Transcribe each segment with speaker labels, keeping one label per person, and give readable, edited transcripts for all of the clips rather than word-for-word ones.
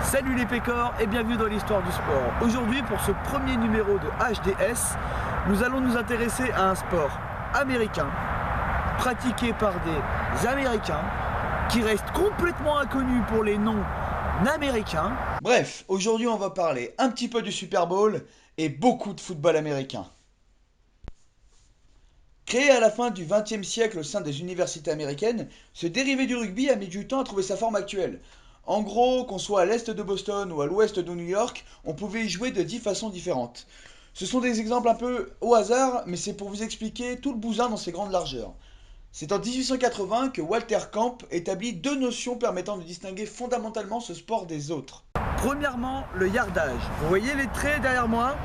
Speaker 1: Salut les pécores et bienvenue dans l'histoire du sport. Aujourd'hui, pour ce premier numéro de HDS, nous allons nous intéresser à un sport américain, pratiqué par des Américains, qui reste complètement inconnu pour les non-américains. Bref, aujourd'hui on va parler un petit peu du Super Bowl et beaucoup de football américain. Créé à la fin du XXe siècle au sein des universités américaines, ce dérivé du rugby a mis du temps à trouver sa forme actuelle. En gros, qu'on soit à l'est de Boston ou à l'ouest de New York, on pouvait y jouer de 10 façons différentes. Ce sont des exemples un peu au hasard, mais c'est pour vous expliquer tout le bousin dans ses grandes largeurs. C'est en 1880 que Walter Camp établit deux notions permettant de distinguer fondamentalement ce sport des autres. Premièrement, le yardage. Vous voyez les traits derrière moi ?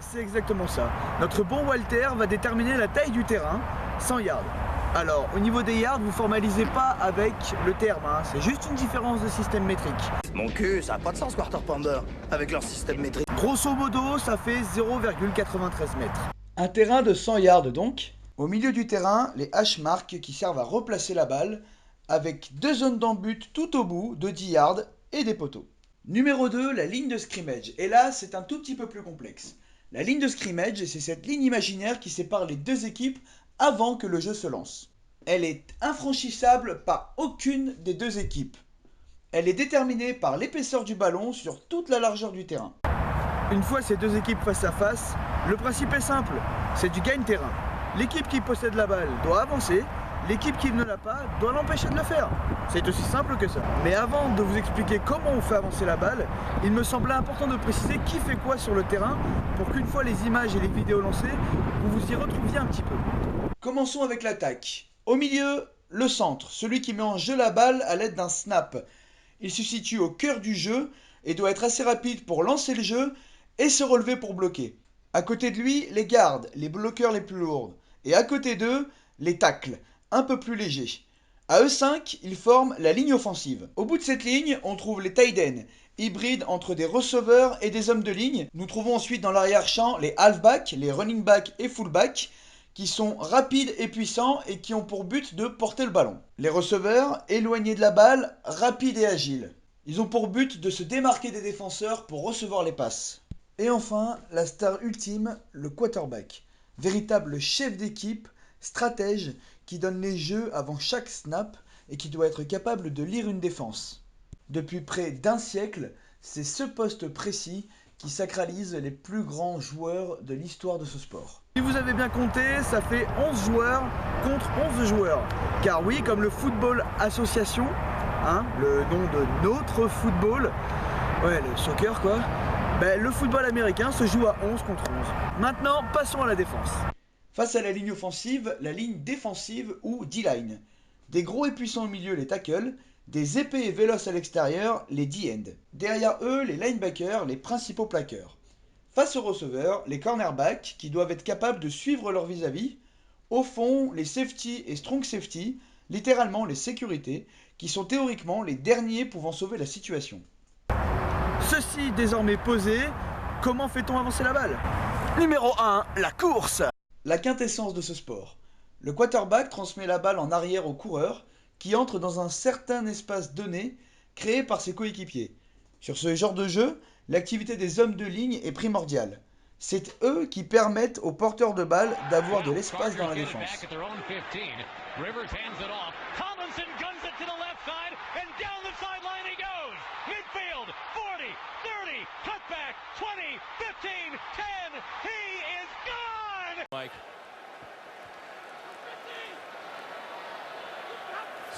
Speaker 1: C'est exactement ça. Notre bon Walter va déterminer la taille du terrain, 100 yards. Alors, au niveau des yards, vous formalisez pas avec le terme, c'est juste une différence de système métrique.
Speaker 2: Mon cul, ça n'a pas de sens, Quarter Pounder, avec leur système métrique.
Speaker 1: Grosso modo, ça fait 0,93 mètres. Un terrain de 100 yards donc. Au milieu du terrain, les hash marks qui servent à replacer la balle, avec deux zones d'embut tout au bout de 10 yards et des poteaux. Numéro 2, la ligne de scrimmage. Et là, c'est un tout petit peu plus complexe. La ligne de scrimmage, c'est cette ligne imaginaire qui sépare les deux équipes avant que le jeu se lance. Elle est infranchissable par aucune des deux équipes. Elle est déterminée par l'épaisseur du ballon sur toute la largeur du terrain. Une fois ces deux équipes face à face, le principe est simple, c'est du gagne-terrain. L'équipe qui possède la balle doit avancer, l'équipe qui ne l'a pas doit l'empêcher de le faire. C'est aussi simple que ça. Mais avant de vous expliquer comment on fait avancer la balle, il me semblait important de préciser qui fait quoi sur le terrain pour qu'une fois les images et les vidéos lancées, vous vous y retrouviez un petit peu. Commençons avec l'attaque. Au milieu, le centre, celui qui met en jeu la balle à l'aide d'un snap. Il se situe au cœur du jeu et doit être assez rapide pour lancer le jeu et se relever pour bloquer. À côté de lui, les gardes, les bloqueurs les plus lourds. Et à côté d'eux, les tacles, un peu plus légers. À eux 5, ils forment la ligne offensive. Au bout de cette ligne, on trouve les tight ends, hybrides entre des receveurs et des hommes de ligne. Nous trouvons ensuite dans l'arrière-champ les halfbacks, les running backs et fullbacks, qui sont rapides et puissants et qui ont pour but de porter le ballon. Les receveurs, éloignés de la balle, rapides et agiles. Ils ont pour but de se démarquer des défenseurs pour recevoir les passes. Et enfin, la star ultime, le quarterback. Véritable chef d'équipe, stratège, qui donne les jeux avant chaque snap et qui doit être capable de lire une défense. Depuis près d'un siècle, c'est ce poste précis qui sacralise les plus grands joueurs de l'histoire de ce sport. Si vous avez bien compté, ça fait 11 joueurs contre 11 joueurs. Car oui, comme le football association, le nom de notre football, le soccer quoi, le football américain se joue à 11 contre 11. Maintenant, passons à la défense. Face à la ligne offensive, la ligne défensive ou D-line. Des gros et puissants au milieu, les tackles, des épais et véloces à l'extérieur, les D-end. Derrière eux, les linebackers, les principaux plaqueurs. Face aux receveurs, les cornerbacks qui doivent être capables de suivre leur vis-à-vis. Au fond, les safety et strong safety, littéralement les sécurités, qui sont théoriquement les derniers pouvant sauver la situation. Ceci désormais posé, comment fait-on avancer la balle ? Numéro 1, la course. La quintessence de ce sport. Le quarterback transmet la balle en arrière au coureur qui entre dans un certain espace donné créé par ses coéquipiers. Sur ce genre de jeu, l'activité des hommes de ligne est primordiale. C'est eux qui permettent aux porteurs de balle d'avoir de l'espace dans la défense.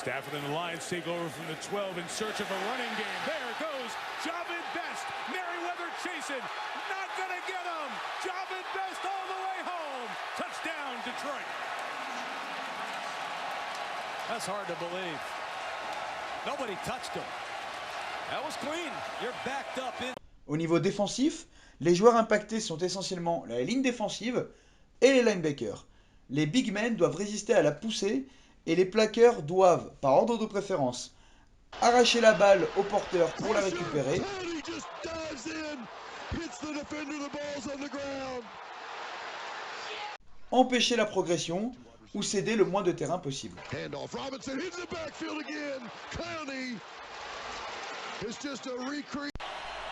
Speaker 3: Stafford and the Lions take over from the 12 in search of a running game. There goes Javid Best. Merriweather chasing. Not gonna get him. Javid Best all the way home. Touchdown, Detroit. That's hard to believe. Nobody touched him. That was clean. You're backed up in.
Speaker 1: Au niveau défensif, les joueurs impactés sont essentiellement la ligne défensive et les linebackers. Les big men doivent résister à la poussée et les plaqueurs doivent, par ordre de préférence, arracher la balle au porteur pour la récupérer, empêcher la progression ou céder le moins de terrain possible.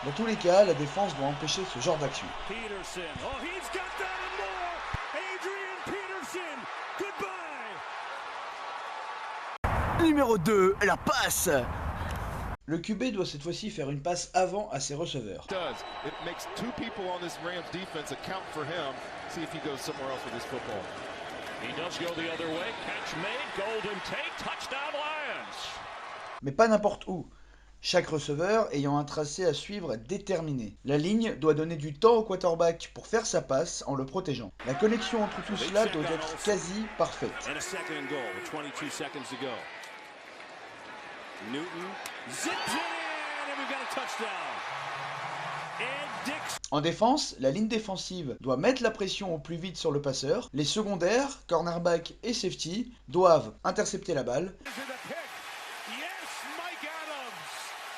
Speaker 1: Dans tous les cas, la défense doit empêcher ce genre d'action.
Speaker 3: Peterson. Oh, he's got that and more. Adrian Peterson. Goodbye.
Speaker 1: Numéro 2, la passe. Le QB doit cette fois-ci faire une passe avant à ses receveurs.
Speaker 4: It makes two people on this Rams defense account for him. See if he goes somewhere else with this football.
Speaker 3: He does go the other way. Catch made. Golden Tate. Touchdown Lions.
Speaker 1: Mais pas n'importe où. Chaque receveur ayant un tracé à suivre déterminé. La ligne doit donner du temps au quarterback pour faire sa passe en le protégeant. La connexion entre tout cela doit être quasi parfaite.
Speaker 3: And a second and goal with 22 seconds to go. Newton zips it in and we've got a touchdown. And Dix.
Speaker 1: En défense, la ligne défensive doit mettre la pression au plus vite sur le passeur. Les secondaires, cornerback et safety, doivent intercepter la balle.
Speaker 3: Is it a pick? Yes, Mike Adams.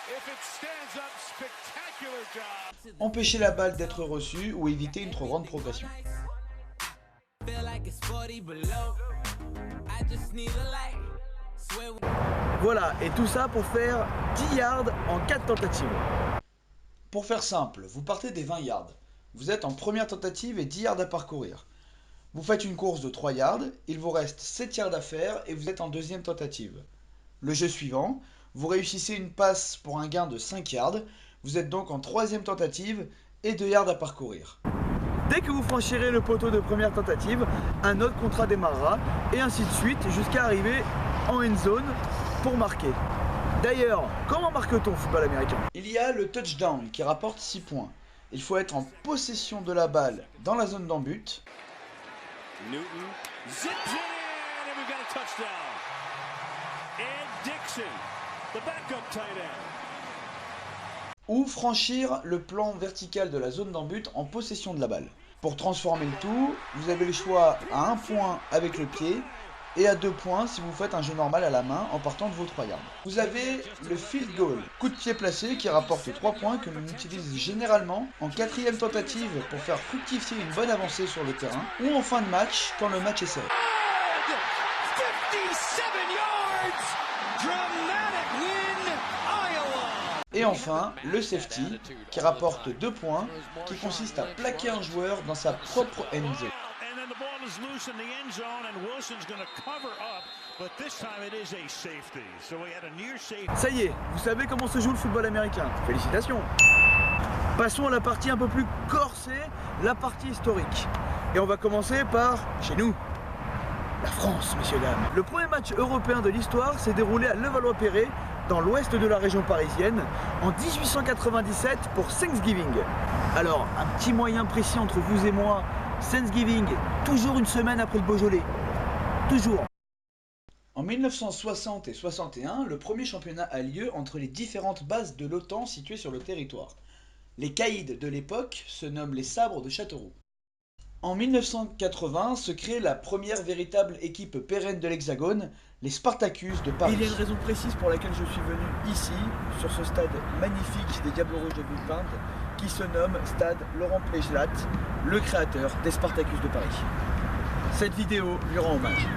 Speaker 3: If it stands up, spectacular job.
Speaker 1: Empêcher la balle d'être reçue ou éviter une trop grande progression. Voilà, et tout ça pour faire 10 yards en 4 tentatives. Pour faire simple, vous partez des 20 yards. Vous êtes en première tentative et 10 yards à parcourir. Vous faites une course de 3 yards, il vous reste 7 yards à faire et vous êtes en deuxième tentative. Le jeu suivant, vous réussissez une passe pour un gain de 5 yards, vous êtes donc en troisième tentative et 2 yards à parcourir. Dès que vous franchirez le poteau de première tentative, un autre contrat démarrera et ainsi de suite jusqu'à arriver en end zone pour marquer. D'ailleurs, comment marque-t-on au football américain? Il y a le touchdown qui rapporte 6 points. Il faut être en possession de la balle dans la zone d'en-but.
Speaker 3: Newton zips it in and we've got a touchdown. And Dixon, the backup tight end.
Speaker 1: Ou franchir le plan vertical de la zone d'en-but en possession de la balle. Pour transformer le tout, vous avez le choix à 1 point avec le pied et à 2 points si vous faites un jeu normal à la main en partant de vos 3 yards. Vous avez le field goal, coup de pied placé qui rapporte 3 points que l'on utilise généralement en 4e tentative pour faire fructifier une bonne avancée sur le terrain ou en fin de match quand le match est serré.
Speaker 3: 57 yards! Dramatic win, Iowa!
Speaker 1: Et enfin, le safety qui rapporte 2 points qui consiste à plaquer un joueur dans sa propre end zone.
Speaker 3: And then the ball is loose in the end zone and Wilson's going to cover up, but this time it is a safety. So we had a near safety.
Speaker 1: Ça y est, vous savez comment se joue le football américain. Félicitations. Passons à la partie un peu plus corsée, la partie historique. Et on va commencer par chez nous. La France, messieurs, dames. Le premier match européen de l'histoire s'est déroulé à Levallois-Perret, dans l'ouest de la région parisienne, en 1897 pour Thanksgiving. Alors, un petit moyen précis entre vous et moi, Thanksgiving, toujours une semaine après le Beaujolais. Toujours. En 1960 et 61, le premier championnat a lieu entre les différentes bases de l'OTAN situées sur le territoire. Les caïds de l'époque se nomment les sabres de Châteauroux. En 1980 se crée la première véritable équipe pérenne de l'Hexagone, les Spartacus de Paris. Il y a une raison précise pour laquelle je suis venu ici, sur ce stade magnifique des Diables Rouges de Villepinte, qui se nomme Stade Laurent Pleygelat, le créateur des Spartacus de Paris. Cette vidéo lui rend hommage.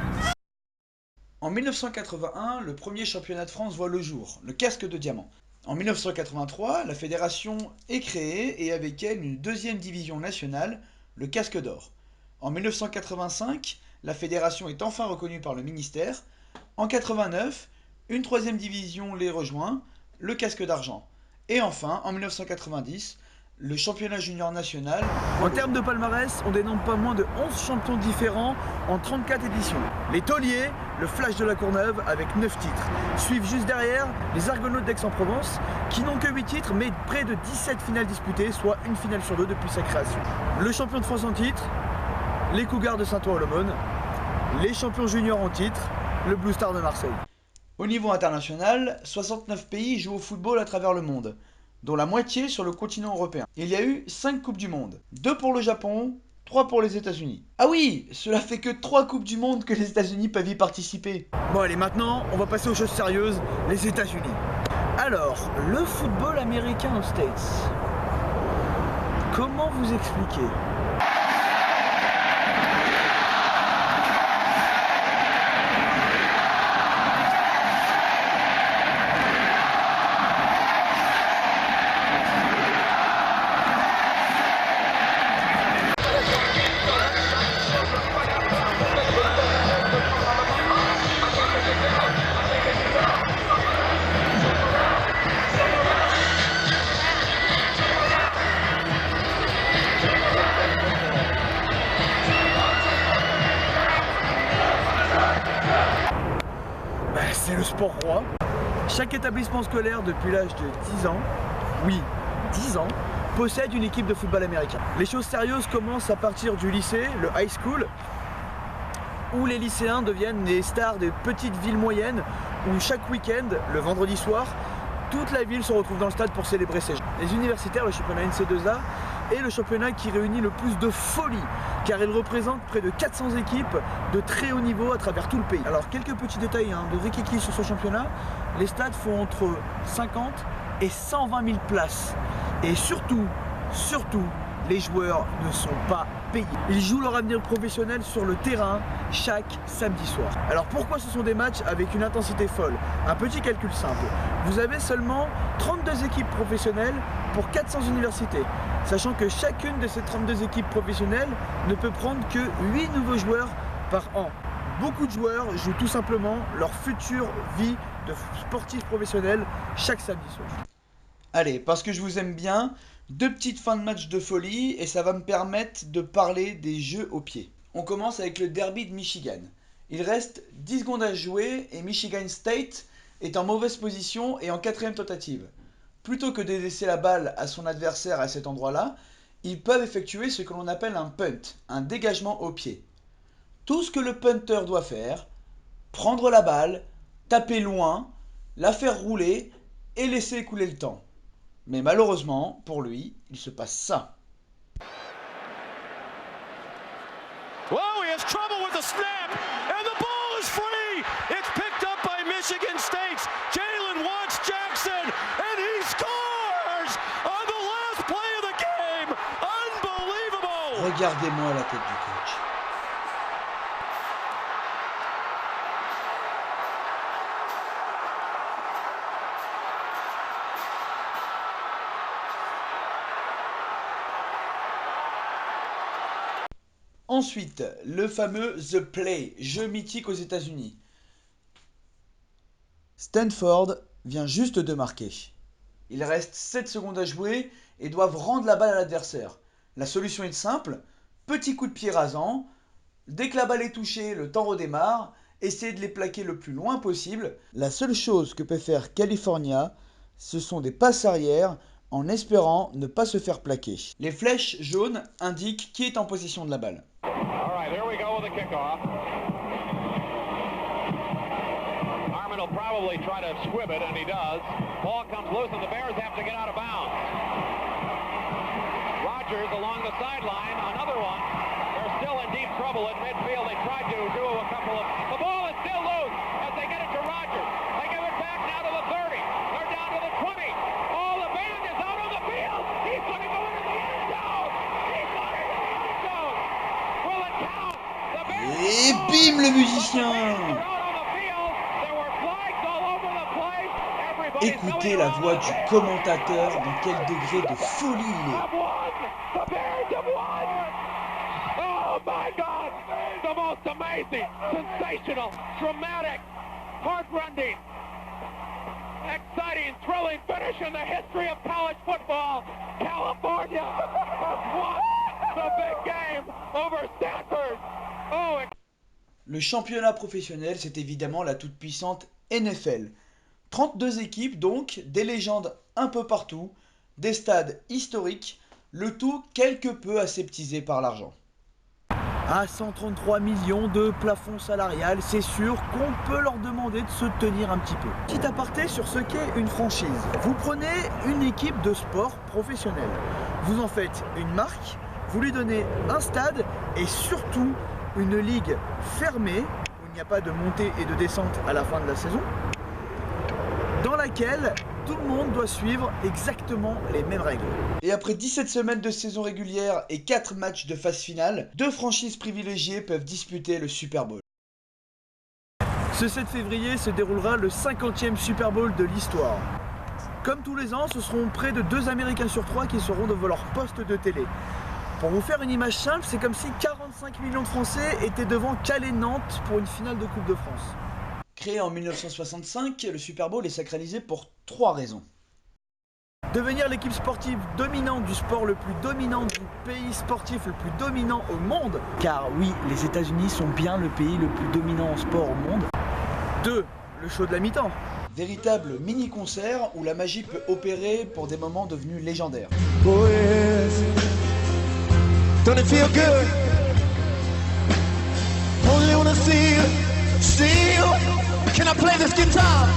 Speaker 1: En 1981, le premier championnat de France voit le jour, le casque de diamant. En 1983, la fédération est créée et avec elle une deuxième division nationale, le casque d'or. En 1985, la fédération est enfin reconnue par le ministère. En 89, une troisième division les rejoint, le casque d'argent. Et enfin, en 1990, le championnat junior national. En termes de palmarès, on dénombre pas moins de 11 champions différents en 34 éditions. Les Tauliers, le Flash de la Courneuve avec 9 titres. Suivent juste derrière les Argonautes d'Aix-en-Provence qui n'ont que 8 titres mais près de 17 finales disputées, soit une finale sur 2 depuis sa création. Le champion de France en titre, les Cougars de Saint-Ouen-l'Aumône, les champions juniors en titre, le Blue Star de Marseille. Au niveau international, 69 pays jouent au football à travers le monde, dont la moitié sur le continent européen. Il y a eu 5 Coupes du Monde, 2 pour le Japon, 3 pour les États-Unis. Ah oui, cela fait que 3 Coupes du Monde que les États-Unis peuvent y participer. Bon allez, maintenant, on va passer aux choses sérieuses, les États-Unis. Alors, le football américain aux States. Comment vous expliquer ? sport roi. Chaque établissement scolaire depuis l'âge de 10 ans, oui, 10 ans, possède une équipe de football américain. Les choses sérieuses commencent à partir du lycée, le high school, où les lycéens deviennent des stars des petites villes moyennes, où chaque week-end, le vendredi soir, toute la ville se retrouve dans le stade pour célébrer ces jeux. Les universitaires, le championnat NC2A, est le championnat qui réunit le plus de folie, car il représente près de 400 équipes de très haut niveau à travers tout le pays. Alors quelques petits détails de rikiki sur ce championnat, les stades font entre 50 et 120 000 places. Et surtout, les joueurs ne sont pas payés. Ils jouent leur avenir professionnel sur le terrain chaque samedi soir. Alors pourquoi ce sont des matchs avec une intensité folle? Un petit calcul simple. Vous avez seulement 32 équipes professionnelles pour 400 universités, sachant que chacune de ces 32 équipes professionnelles ne peut prendre que 8 nouveaux joueurs par an. Beaucoup de joueurs jouent tout simplement leur future vie de sportif professionnel chaque samedi soir. Allez, parce que je vous aime bien, 2 petites fins de match de folie et ça va me permettre de parler des jeux au pied. On commence avec le derby de Michigan. Il reste 10 secondes à jouer et Michigan State est en mauvaise position et en 4e tentative. Plutôt que de laisser la balle à son adversaire à cet endroit-là, ils peuvent effectuer ce que l'on appelle un punt, un dégagement au pied. Tout ce que le punter doit faire, prendre la balle, taper loin, la faire rouler et laisser écouler le temps. Mais malheureusement, pour lui, il se passe ça.
Speaker 3: Whoa, he has trouble with the snap, and the ball is free. It's picked up by Michigan State's Jalen Watts Jackson, and he scores on the last play of the game. Unbelievable.
Speaker 1: Regardez-moi la tête du coach. Ensuite, le fameux The Play, jeu mythique aux États-Unis. Stanford vient juste de marquer. Il reste 7 secondes à jouer et doivent rendre la balle à l'adversaire. La solution est simple, petit coup de pied rasant. Dès que la balle est touchée, le temps redémarre. Essayez de les plaquer le plus loin possible. La seule chose que peut faire California, ce sont des passes arrière en espérant ne pas se faire plaquer. Les flèches jaunes indiquent qui est en possession de la balle.
Speaker 5: All right, here we go with the kickoff. Harmon will probably try to squib it, and he does. Ball comes loose, and the Bears have to get out of bounds. Rodgers along the sideline, another one. They're still in deep trouble at midfield. They tried to do a couple of... The ball is still loose as they get it to Rodgers. They give it back now to the 30. They're down to the 20. Oh, the band is out on the field. He's going to go into the end zone. He's going into the end zone. Will it count? The Bears...
Speaker 1: Et bim le musicien! Écoutez la voix du commentateur, dans quel degré de folie il est.
Speaker 5: Oh my God! The most amazing, sensational, dramatic, heart-rending, exciting, thrilling finish in the history of college football. California has won the big game over Stanford. Oh,
Speaker 1: le championnat professionnel, c'est évidemment la toute-puissante NFL. 32 équipes donc, des légendes un peu partout, des stades historiques, le tout quelque peu aseptisé par l'argent. À 133 millions de plafond salarial, c'est sûr qu'on peut leur demander de se tenir un petit peu. Petit aparté sur ce qu'est une franchise. Vous prenez une équipe de sport professionnelle, vous en faites une marque, vous lui donnez un stade et surtout une ligue fermée, où il n'y a pas de montée et de descente à la fin de la saison, dans laquelle tout le monde doit suivre exactement les mêmes règles. Et après 17 semaines de saison régulière et 4 matchs de phase finale, 2 franchises privilégiées peuvent disputer le Super Bowl. Ce 7 février se déroulera le 50e Super Bowl de l'histoire. Comme tous les ans, ce seront près de 2 Américains sur 3 qui seront devant leur poste de télé. Pour vous faire une image simple, c'est comme si 45 millions de Français étaient devant Calais-Nantes pour une finale de Coupe de France. Créé en 1965, le Super Bowl est sacralisé pour 3 raisons. Devenir l'équipe sportive dominante du sport le plus dominant du pays sportif le plus dominant au monde, car oui, les États-Unis sont bien le pays le plus dominant en sport au monde. 2. le show de la mi-temps. Véritable mini-concert où la magie peut opérer pour des moments devenus légendaires.
Speaker 6: Oh yes. Don't it feel good? Only wanna see you. Can I play this guitar?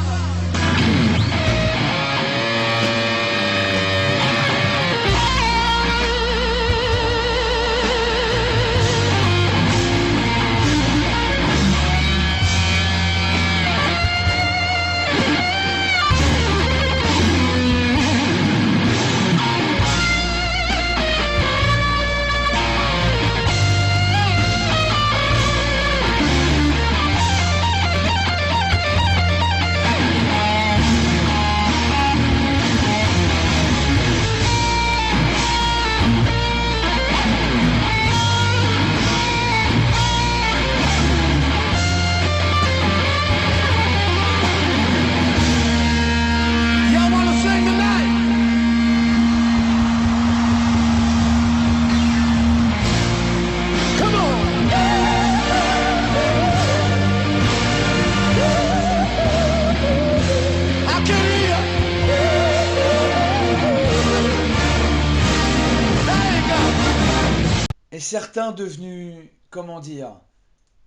Speaker 1: Et certains devenus, comment dire,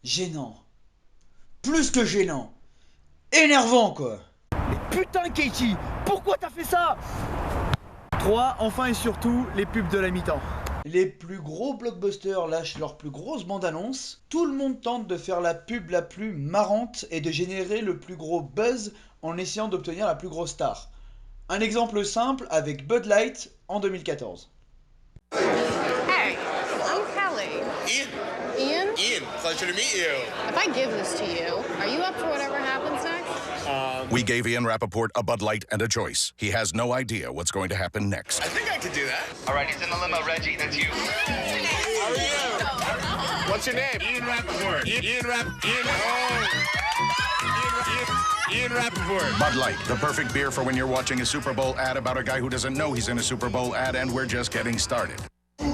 Speaker 1: gênants. Plus que gênants. Énervant quoi. Mais putain Katie, pourquoi t'as fait ça? 3, enfin et surtout, les pubs de la mi-temps. Les plus gros blockbusters lâchent leur plus grosse bande-annonce. Tout le monde tente de faire la pub la plus marrante et de générer le plus gros buzz en essayant d'obtenir la plus grosse star. Un exemple simple avec Bud Light en 2014.
Speaker 7: Hey, I'm Kelly.
Speaker 8: Ian.
Speaker 7: Ian?
Speaker 8: Ian, pleasure to meet you.
Speaker 7: If I give this to you, are you up for whatever happens next?
Speaker 9: We gave Ian Rappaport a Bud Light and a choice. He has no idea what's going to happen next.
Speaker 8: I think I could do that. All right, he's in the limo, Reggie. That's you. How are you? What's your name? Ian Rappaport. Ian Rappaport.
Speaker 9: Bud Light, the perfect beer for when you're watching a Super Bowl ad about a guy who doesn't know he's in a Super Bowl ad, and we're just getting started.
Speaker 8: They're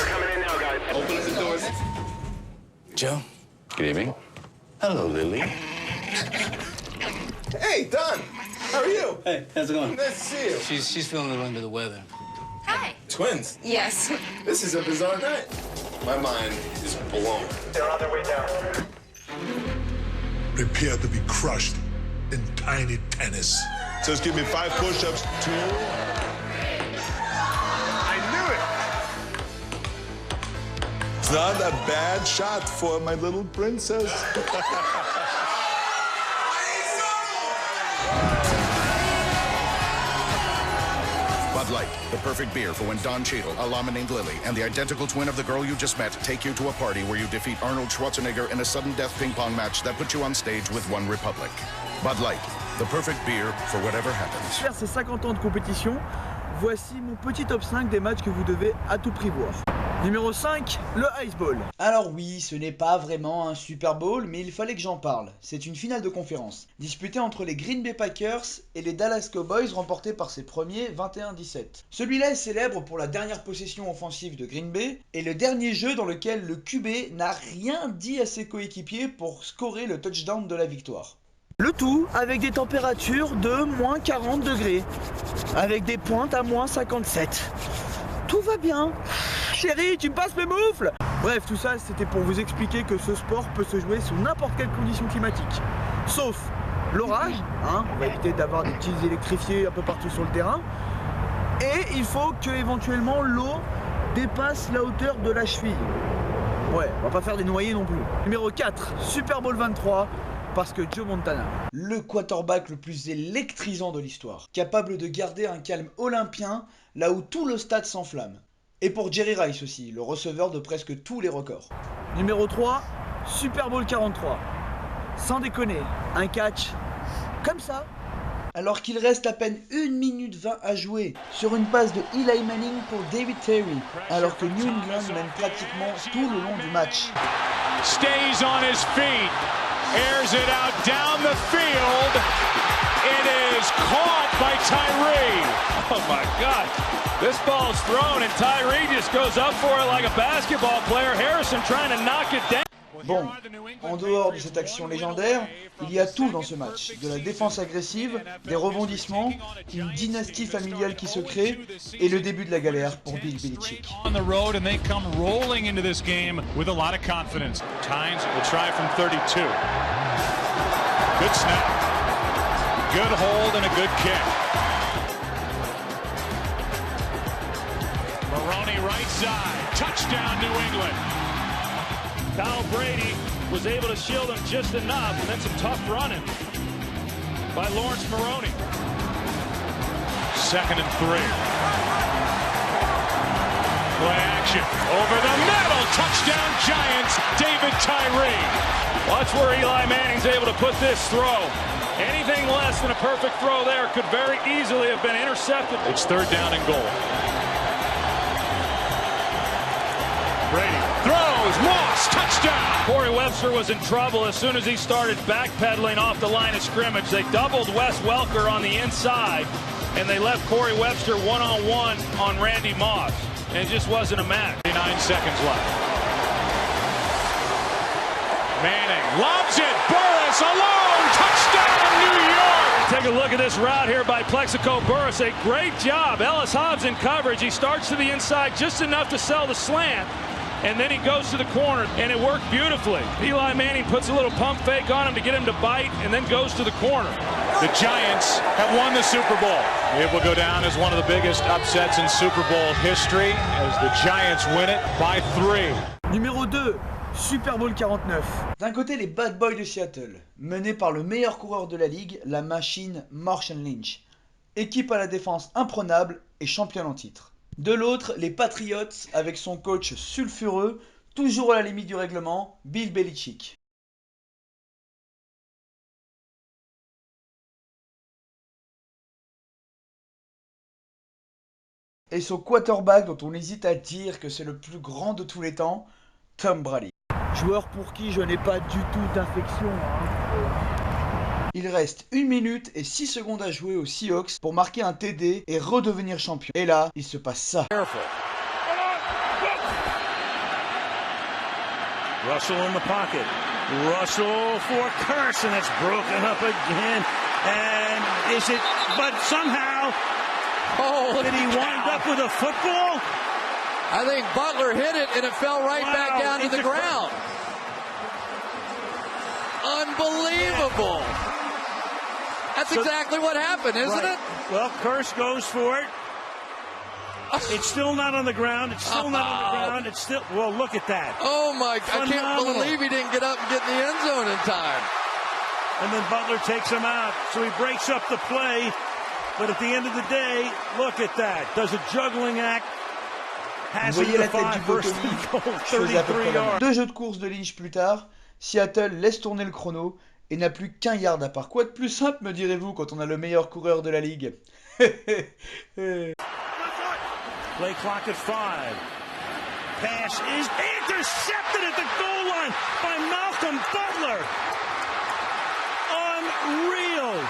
Speaker 8: coming in now, guys. Open the doors.
Speaker 10: Joe. Good evening. Hello, Lily.
Speaker 8: Hey, Don. How are you?
Speaker 10: Hey, how's it going?
Speaker 8: Nice to see you.
Speaker 10: She's feeling a little under the weather.
Speaker 7: Hi.
Speaker 8: Twins.
Speaker 7: Yes.
Speaker 8: This is a bizarre night. My mind is blown. They're on their way down.
Speaker 11: Prepare to be crushed in tiny tennis.
Speaker 12: Just give me 5 push-ups, 2.
Speaker 8: I knew it.
Speaker 12: It's not a bad shot for my little princess.
Speaker 9: Bud Light, the perfect beer for when Don Cheadle, a llama named Lily, and the identical twin of the girl you just met take you to a party where you defeat Arnold Schwarzenegger in a sudden death ping pong match that puts you on stage with One Republic. Bud Light, the perfect beer for whatever happens.
Speaker 1: Faire ces 50 ans de compétition, voici mon petit top 5 des matchs que vous devez à tout prix voir. Numéro 5, le Ice Bowl. Alors oui, ce n'est pas vraiment un Super Bowl, mais il fallait que j'en parle. C'est une finale de conférence, disputée entre les Green Bay Packers et les Dallas Cowboys, remportée par ses premiers 21-17. Celui-là est célèbre pour la dernière possession offensive de Green Bay, et le dernier jeu dans lequel le QB n'a rien dit à ses coéquipiers pour scorer le touchdown de la victoire. Le tout avec des températures de moins 40 degrés, avec des pointes à moins 57. Tout va bien. Chérie, tu me passes mes moufles? Bref, tout ça, c'était pour vous expliquer que ce sport peut se jouer sous n'importe quelle condition climatique. Sauf l'orage, hein, on va éviter d'avoir des petits électrifiés un peu partout sur le terrain. Et il faut que éventuellement l'eau dépasse la hauteur de la cheville. Ouais, on va pas faire des noyés non plus. Numéro 4, Super Bowl 23. Parce que Joe Montana, le quarterback le plus électrisant de l'histoire, capable de garder un calme olympien là où tout le stade s'enflamme. Et pour Jerry Rice aussi, le receveur de presque tous les records. Numéro 3, Super Bowl 43. Sans déconner, un catch comme ça. Alors qu'il reste à peine 1 minute 20 à jouer sur une passe de Eli Manning pour David Terry, alors que New England mène pratiquement tout le long du match.
Speaker 3: Stays on his feet. airs it out down the field. It is caught by Tyree. Oh my God. This ball is thrown and Tyree just goes up for it like a basketball player. Harrison trying to knock it down.
Speaker 1: Bon, en dehors de cette action légendaire, il y a tout dans ce match. De la défense agressive, des rebondissements, une dynastie familiale qui se crée et le début de la galère pour Bill Belichick.
Speaker 3: On the road and they come rolling into this game with a lot of confidence. Tynes will try from 32. Good snap. Good hold and a good kick. Maroney right side. Touchdown New England. Kyle Brady was able to shield him just enough, and then some tough running by Lawrence Maroney. 2nd and 3. Play action over the middle. Touchdown Giants, David Tyree. Watch where Eli Manning's able to put this throw. Anything less than a perfect throw there could very easily have been intercepted. It's 3rd down and goal. Brady throws, Moss, touchdown! Corey Webster was in trouble as soon as he started backpedaling off the line of scrimmage. They doubled Wes Welker on the inside, and they left Corey Webster one-on-one on Randy Moss. And it just wasn't a match. 9 seconds left. Manning loves it, Burris alone, touchdown New York! Take a look at this route here by Plexico Burris, a great job. Ellis Hobbs in coverage, he starts to the inside just enough to sell the slant. And then he goes to the corner, and it worked beautifully. Eli Manning puts a little pump fake on him to get him to bite, and then goes to the corner. The Giants have won the Super Bowl. It will go down as one of the biggest upsets in Super Bowl history as the Giants win it by 3.
Speaker 1: Numéro 2, Super Bowl 49. D'un côté, les Bad Boys de Seattle, menés par le meilleur coureur de la ligue, la machine Marshawn Lynch. Équipe à la défense imprenable et championne en titre. De l'autre, les Patriots avec son coach sulfureux, toujours à la limite du règlement, Bill Belichick. Et son quarterback dont on hésite à dire que c'est le plus grand de tous les temps, Tom Brady. Joueur pour qui je n'ai pas du tout d'affection. Il reste 1 minute et 6 secondes à jouer aux Seahawks pour marquer un TD et redevenir champion. Et là, il se passe ça.
Speaker 13: Russell in the pocket. Russell for Curse, and it's broken up again. And is it, but somehow, did he wind up with a football?
Speaker 14: I think Butler hit it and it fell right back down to the ground. Unbelievable. That's exactly what happened, isn't it?
Speaker 13: Well, Curse goes for it. It's still not on the ground. It's still not on the ground. It's still, well, look at that.
Speaker 14: Oh, my, I can't believe he didn't get up and get in the end zone in time.
Speaker 13: And then Butler takes him out. So he breaks up the play. But at the end of the day, look at that. Does a juggling act.
Speaker 1: Vous voyez la tête du Botany, chose à peu près la même. 2 jeux de course de Lynch plus tard, Seattle laisse tourner le chrono et n'a plus qu'un yard à part. Quoi de plus simple, me direz-vous, quand on a le meilleur coureur de la ligue.
Speaker 13: Play clock at 5. Pass is intercepted at the goal line by Malcolm Butler. Unreal.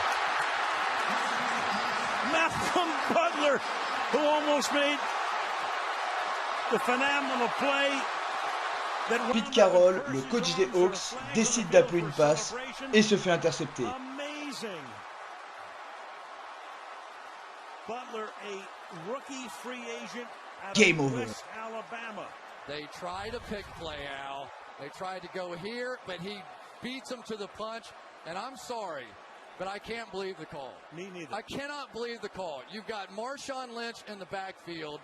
Speaker 13: Malcolm Butler, who almost made the phenomenal play.
Speaker 1: Pete Carroll, le coach des Hawks, décide d'appeler une passe et se fait intercepter. Game over.
Speaker 14: They tried to pick play, Al. They tried to go here, but he beats him to the punch. And I'm sorry, but I can't believe the call.
Speaker 13: Me neither.
Speaker 14: I cannot believe the call. You've got Marshawn Lynch in the backfield.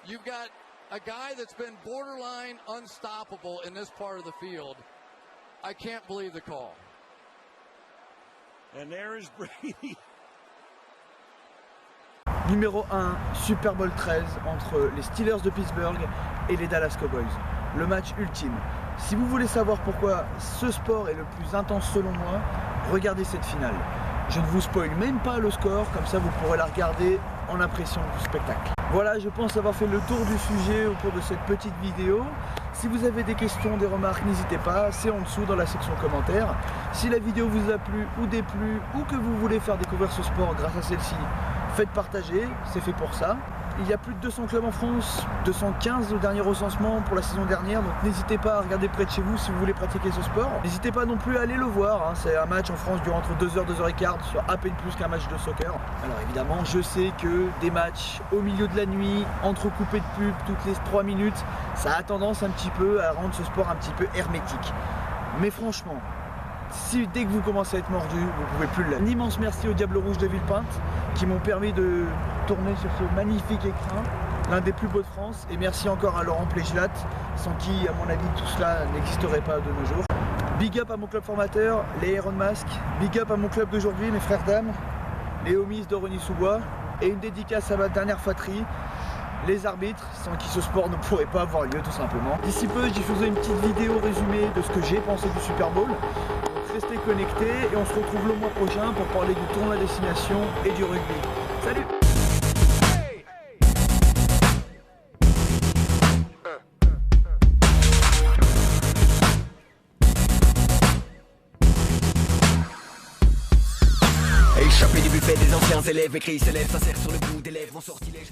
Speaker 14: You've got a guy that's been borderline unstoppable in this part of the field. I can't believe the call.
Speaker 13: And there is Brady.
Speaker 1: Numéro 1, Super Bowl 13 entre les Steelers de Pittsburgh et les Dallas Cowboys. Le match ultime. Si vous voulez savoir pourquoi ce sport est le plus intense selon moi, regardez cette finale. Je ne vous spoil même pas le score, comme ça vous pourrez la regarder en impression du spectacle. Voilà, je pense avoir fait le tour du sujet au cours de cette petite vidéo. Si vous avez des questions, des remarques, n'hésitez pas, c'est en dessous dans la section commentaires. Si la vidéo vous a plu ou déplu, ou que vous voulez faire découvrir ce sport grâce à celle-ci, faites partager, c'est fait pour ça. Il y a plus de 200 clubs en France, 215 au dernier recensement pour la saison dernière, donc n'hésitez pas à regarder près de chez vous si vous voulez pratiquer ce sport. N'hésitez pas non plus à aller le voir, hein. C'est un match en France dure entre 2h, 2h15, soit à peine plus qu'un match de soccer. Alors évidemment, je sais que des matchs au milieu de la nuit, entrecoupés de pubs toutes les 3 minutes, ça a tendance un petit peu à rendre ce sport un petit peu hermétique. Mais franchement, si dès que vous commencez à être mordu, vous pouvez plus l'être. Un immense merci aux Diables Rouges de Villepinte qui m'ont permis de tourner sur ce magnifique écrin, l'un des plus beaux de France. Et merci encore à Laurent Plégelat, sans qui, à mon avis, tout cela n'existerait pas de nos jours. Big up à mon club formateur, les Iron Mask. Big up à mon club d'aujourd'hui, mes frères dames, les Homies d'Orony-sous-Bois. Et une dédicace à ma dernière fratrie, les arbitres, sans qui ce sport ne pourrait pas avoir lieu tout simplement. D'ici peu, je diffuserai une petite vidéo résumée de ce que j'ai pensé du Super Bowl. Restez connectés et on se retrouve le mois prochain pour parler du tournoi à destination et du rugby. Salut!
Speaker 15: Échappé du buffet des anciens élèves, écrit s'élève, s'insère sur le bout des lèvres, mon sortilège.